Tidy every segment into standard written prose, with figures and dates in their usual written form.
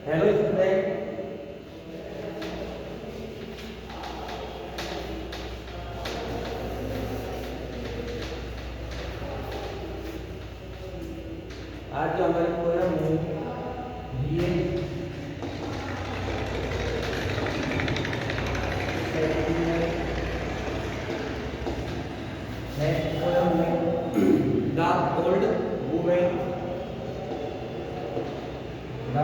Hello student, आज जो हमारी पोयम है ये नेक्स्ट पोयम में the old women, the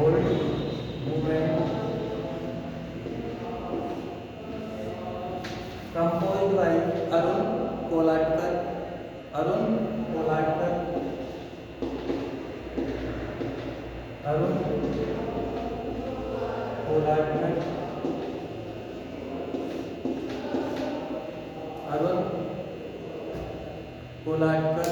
old women composed bye Arun Kolatkar, Arun Kolatkar, Arun Kolatkar, Arun Kolatkar.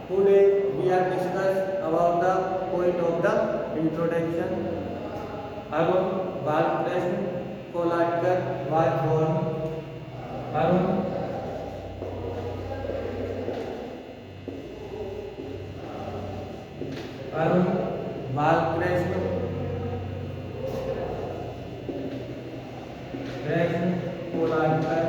Today we are discuss about the point of the introduction. Arun Balkrishna Kolatkar was born. Arun Balkrishna Kolatkar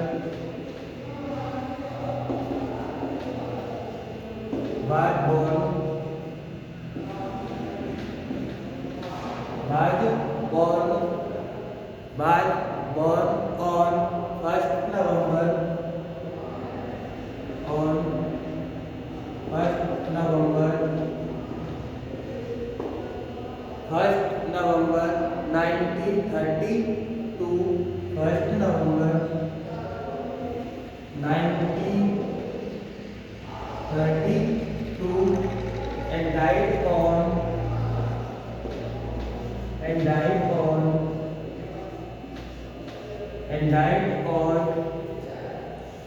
was born on 1st November on 1st November 1932, 1st November 1932 and died on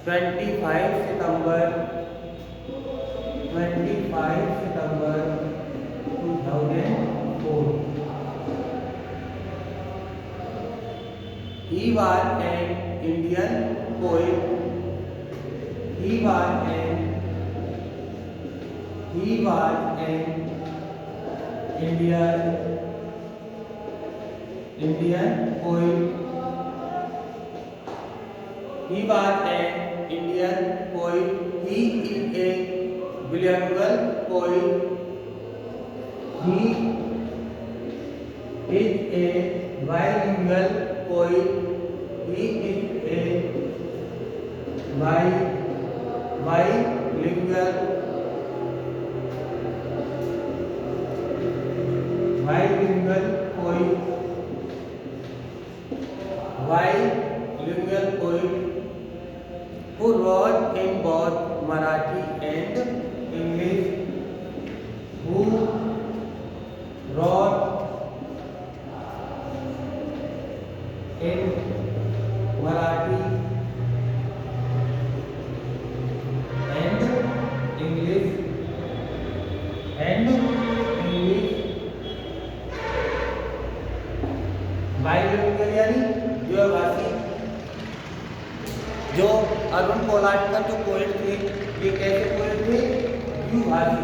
25 September 2004. He was an Indian poet. He was an Indian poet. He was an Indian poet. He is a bilingual poet. He is a bilingual poet. He is a bilingual poet. Bilingual poet who wrote in both Marathi and English. Who wrote in Marathi and English bilingual यानी द्विभाषी। जो अरुण कोलाटकर जो poet थे, ये कैसे poet थे? द्विभाषी।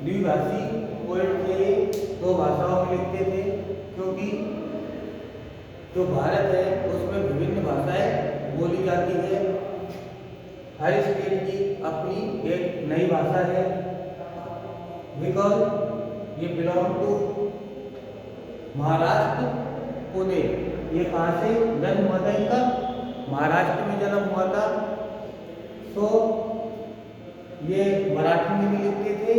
द्विभाषी poet थे, दो भाषाओं में लिखते थे, क्योंकि जो भारत है उसमें विभिन्न भाषाएं बोली जाती है। हर स्टेट की अपनी एक नई भाषा है। बिकॉज ये बिलोंग टू महाराष्ट्र पुणे। ये कहाँ से जन्म हुआ था इनका? महाराष्ट्र में जन्म हुआ था। तो ये मराठी में भी लिखते थे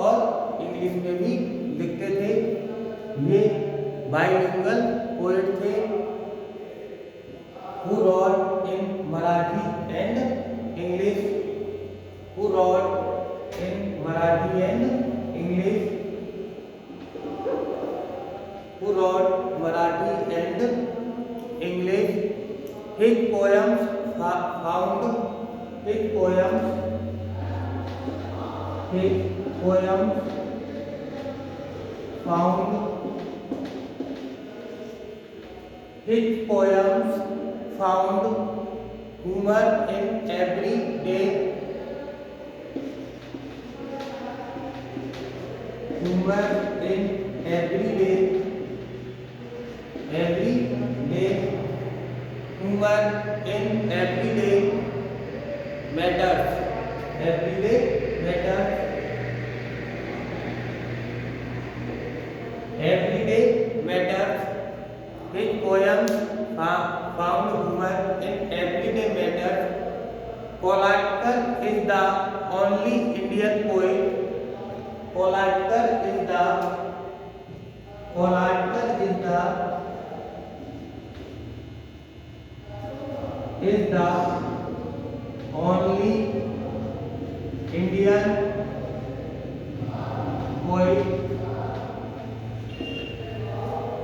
और इंग्लिश में भी लिखते थे। ये बाइलिंगुअल पोएट थे who wrote in Marathi and English. Who wrote in Marathi and English. Who wrote Marathi and English. His poems found his poems found humor in everyday humor in everyday humor in everyday matters everyday matters his poems found humor in everyday matters. Palatkar is the only Indian poet Palatkar is the only Indian poet.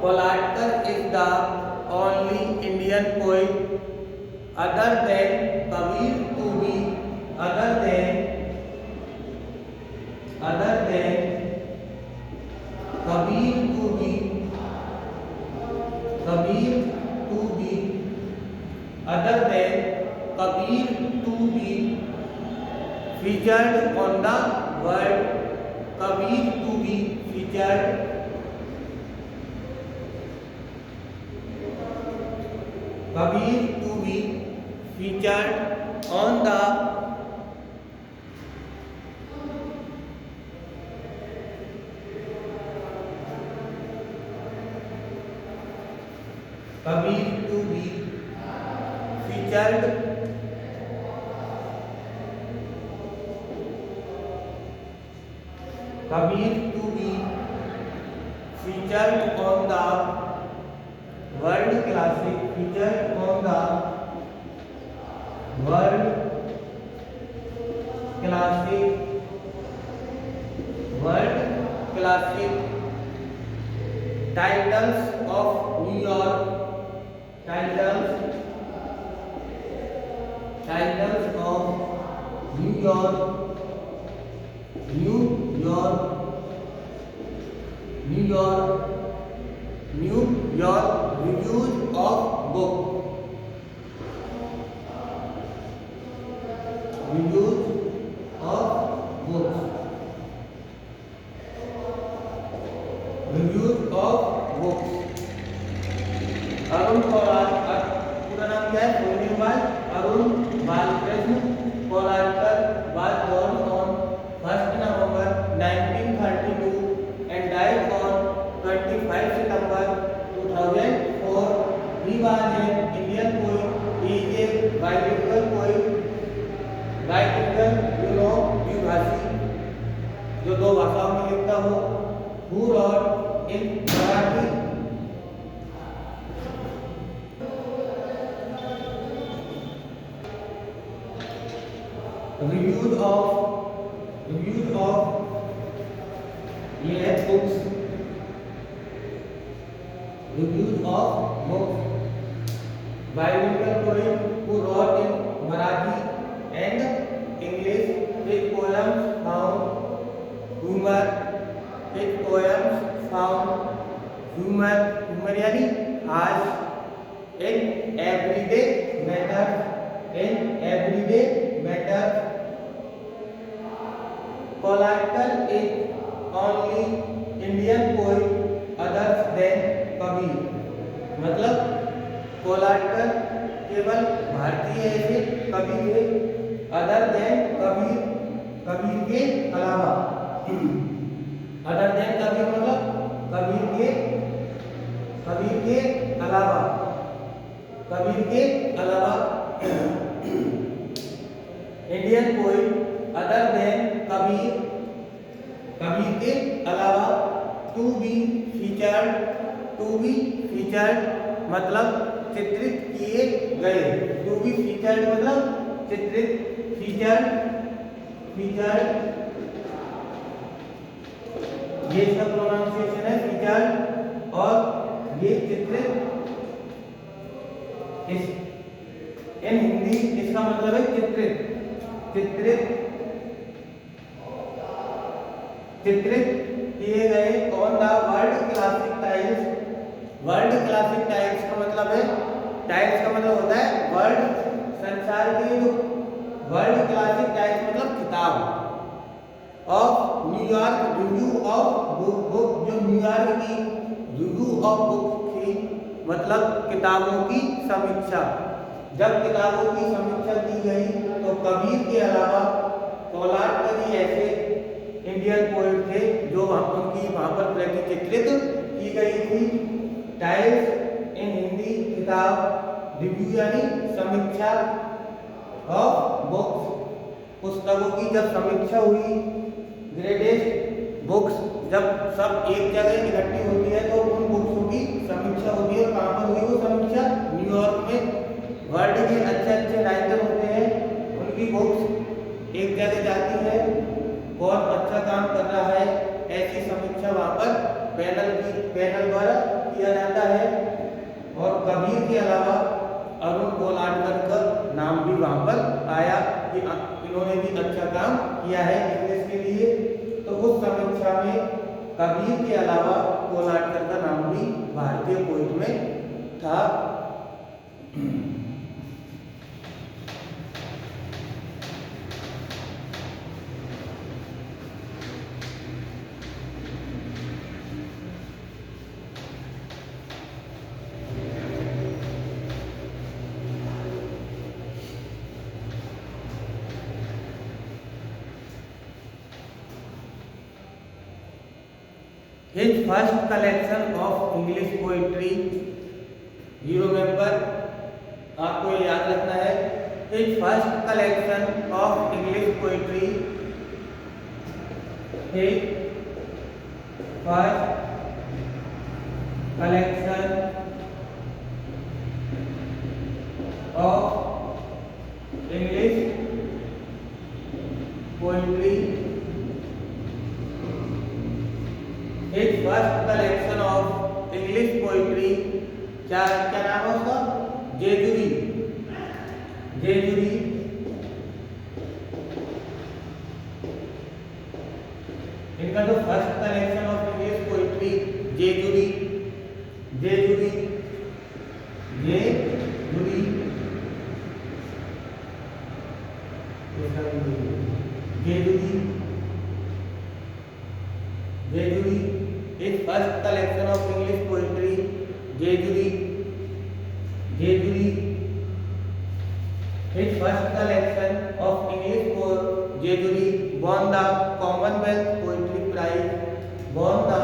Palatkar is the only Indian poet other than Kabir to be featured on the world Kabir to be featured on the world classic titles of New York reviews of book Arun Kolatkar पूरा नाम क्या है Arun Balkrishna Kolatkar was born on 1st November 1932 and died on 25 September 2004. He was an Indian poet. He is a bilingual poet. द्विभाषी जो दो भाषाओं में लिखता हो. Who wrote in Marathi, reviews of books bilingual poet who wrote in Marathi and English. His poems found humor यानी आज in everyday matters Palatkar is only Indian poet other than Kabir. मतलब पलाटकर केवल भारतीय है से कबीर है अदर देन कबीर के अलावा अदर देन कबीर मतलब कबीर के अलावा Indian poet other than Kabir के अलावा टू बी फीचर्ड मतलब चित्रित किए गए. टू बी फीचर्ड मतलब चित्रित फीचर्ड ये इसका प्रोनाउंसिएशन है फीचर्ड और ये चित्रित. इस इन हिंदी इसका मतलब है चित्रित किए गए on the classic tiles, world classic tiles का मतलब है, टाइल्स का मतलब होता है वर्ल्ड, संसार की जो वर्ल्ड क्लासिक टाइल्स मतलब किताब of New York review of book, जो न्यूयॉर्क की रिव्यू ऑफ बुक थी, मतलब किताबों की समीक्षा। जब किताबों की समीक्षा की गई तो कबीर के अलावा कोलाट में भी ऐसे इंडियन पोएट थे जो उनकी वहां पर प्रतिचित्रित की गई थी। टाइल्स इन हिंदी किताब रिव्यू यानी समीक्षा ऑफ बुक्स, पुस्तकों की जब समीक्षा हुई, ग्रेटेस्ट बुक्स जब सब एक जगह इकट्ठी होती है तो उन बुक्सों की समीक्षा होती है। कहाँ पर हुई वो समीक्षा? न्यूयॉर्क में। वर्ल्ड के अच्छे अच्छे राइटर होते हैं, उनकी बुक्स एक जगह जाती है, बहुत अच्छा काम कर रहा है, ऐसी समीक्षा वहाँ पर पैनल द्वारा किया जाता है। और कबीर के अलावा अरुण कोलाटकर का नाम भी वहाँ पर आया कि इन्होंने भी अच्छा काम किया है इंग्लिश के लिए। तो उस समीक्षा में कबीर के अलावा कोलाटकर का नाम भी भारतीय पोएट में था। His first collection of English poetry, you remember, आपको ये याद रखना है, his first collection of English poetry, his first collection of English poetry, his first collection of English poetry, क्या नाम है उसका? जेजुरी। इनका जो first collection of English poetry Jejuri is first collection of English poetry Jejuri his first collection of English poetry won the Commonwealth Poetry Prize, won the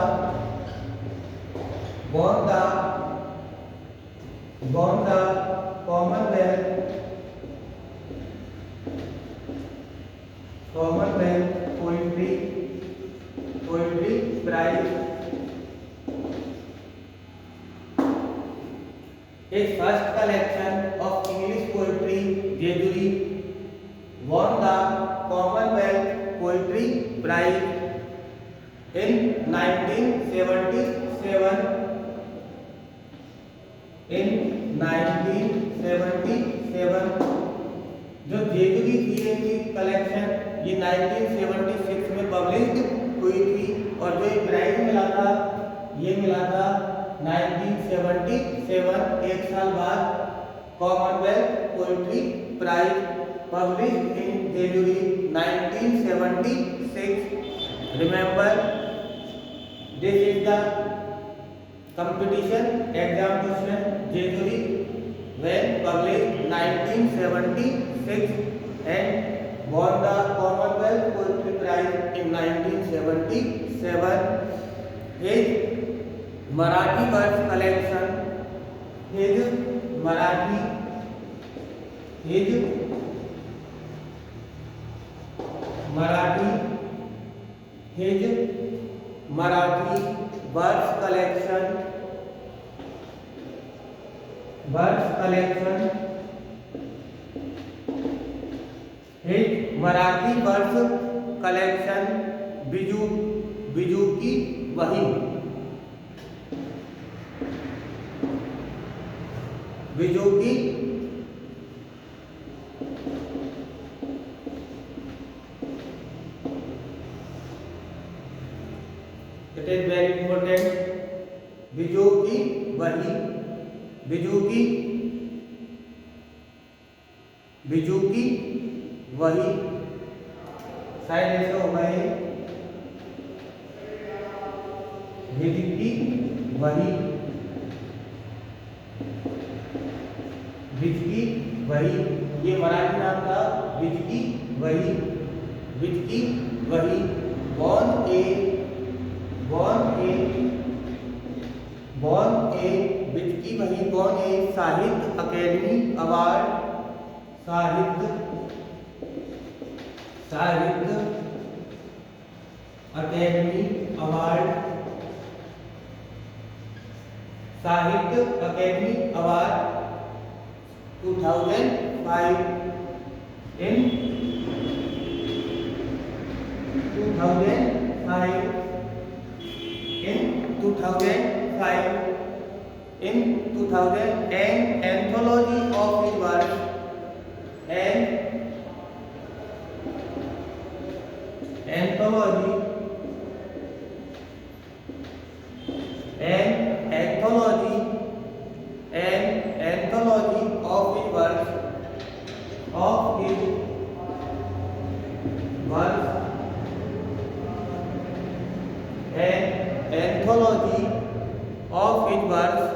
Commonwealth Poetry Prize. His first collection of English poetry, Jejuri, won the Commonwealth Poetry Prize in 1977. जो जेजुरी थी इनकी collection ये 1976 में publish हुई थी और जो ये प्राइज मिला था ये मिला था 1977, एक साल बाद Commonwealth Poetry Prize published in Jejuri 1976. Remember this is the competition exam question Jejuri when published 1976 and won the Commonwealth Poetry Prize in 1977. His Marathi verse collection, his Marathi verse collection, his Marathi verse collection Biju की वही, बिजू की it is very important. Biju की वही, बिजू की, बिजू की वही, शायद ऐसे होगा ये, भिज की वही, भिज की वही, ये मराठी नाम था, भिज की वही, भिज की वही। Born a, born a, born a, भिज की वही, born a Sahitya Akademi award, Sahitya, Sahitya Akademi award, Sahitya Akademi award 2005 in 2005 in 2005 in 2000 an anthology of his work, an anthology, an anthology, an anthology of his works, of his works, an anthology of his works,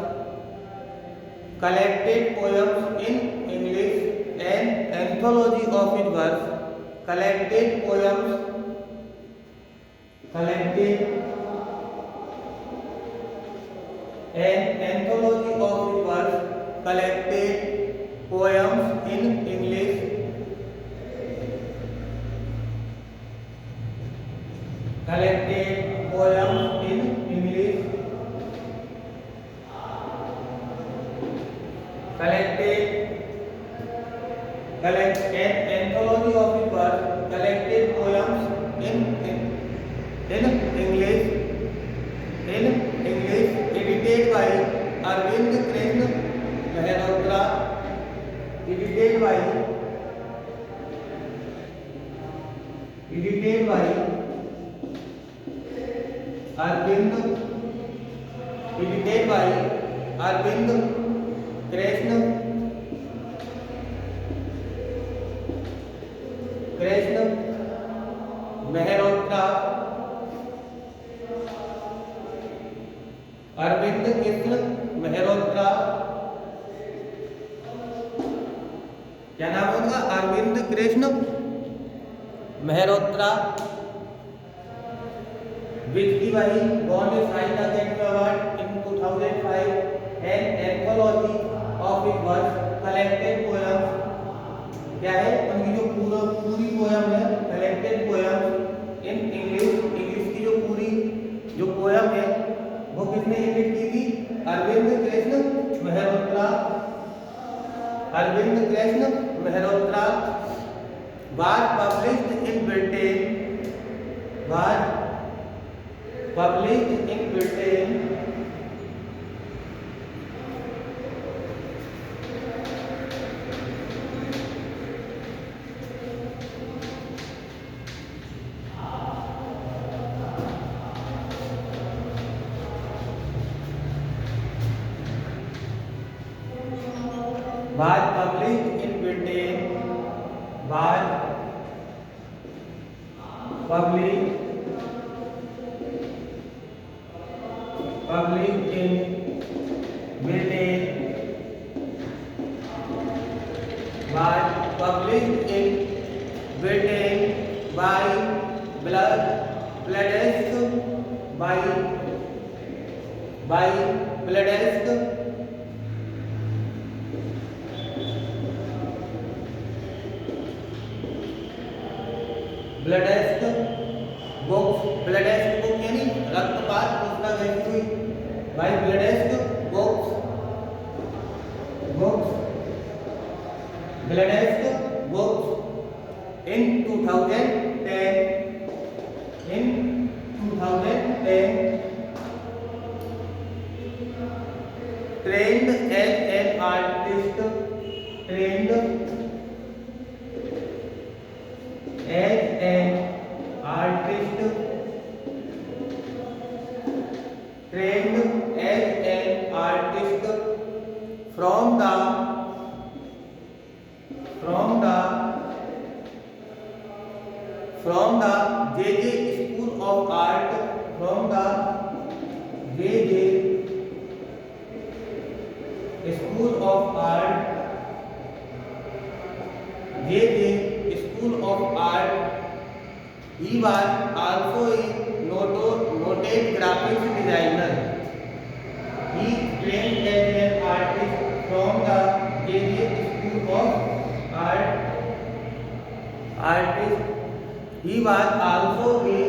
collected poems in English, an anthology of his works, collected poems, collected, an anthology of his works, collected poems in English, collected poems in English, collect an anthology of his work, collected poems in English, in English, edited by Arvind Krishna Mehrotra, edited by Arvind, edited by Arvind Krishna Mehrotra, Arvind Krishna Mehrotra, क्या नाम है उनका? अरविंद कृष्ण मेहरोत्रा। विच वही born साहित्य Akademi award in 2005 an anthology of his works, collected poems, क्या है उनकी जो पूरी पोएम है, collected poems in English, English की जो पूरी जो पोएम है वो किसने एडिट की थी? Arvind Krishna Mehrotra, Arvind Krishna Mehrotra. was published in Britain, was published in Britain, was published in Britain, was published in Britain, was published in Britain by Bloodesk, by Bloodesk, Bloodaxe books, Bloodaxe book यानी रक्तपात पुस्तक ऐसी हुई by Bloodaxe books, Bloodaxe books in 2010, in 2010, trained as an artist, trained as an artist, trained as JJ School of Art. He was also a noted graphics designer. He trained as an artist from the JJ School of Art. Artist. He was also a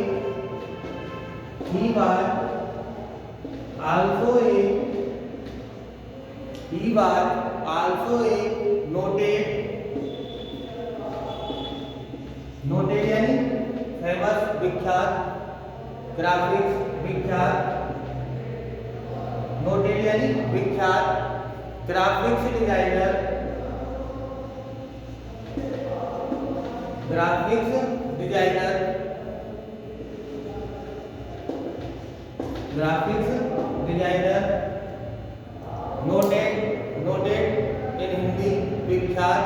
noted यानी famous विख्यात graphics noted यानी विख्यात graphics designer noted इन हिंदी विख्यात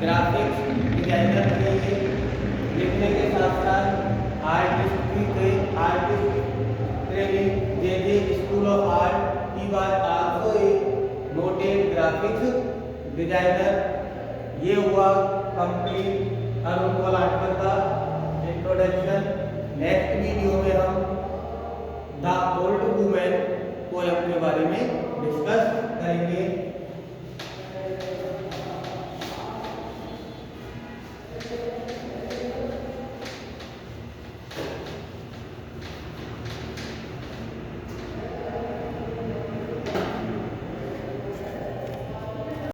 graphics designer के लिखने के साथ साथ आर्टिस्ट भी थे। Artist training JJ school of art. He was also a noted graphics designer. ये हुआ कंप्लीट अरुण कोलाटकर का इंट्रोडक्शन। नेक्स्ट वीडियो में हम द ओल्ड वुमेन पोएम के बारे में डिस्कस करेंगे।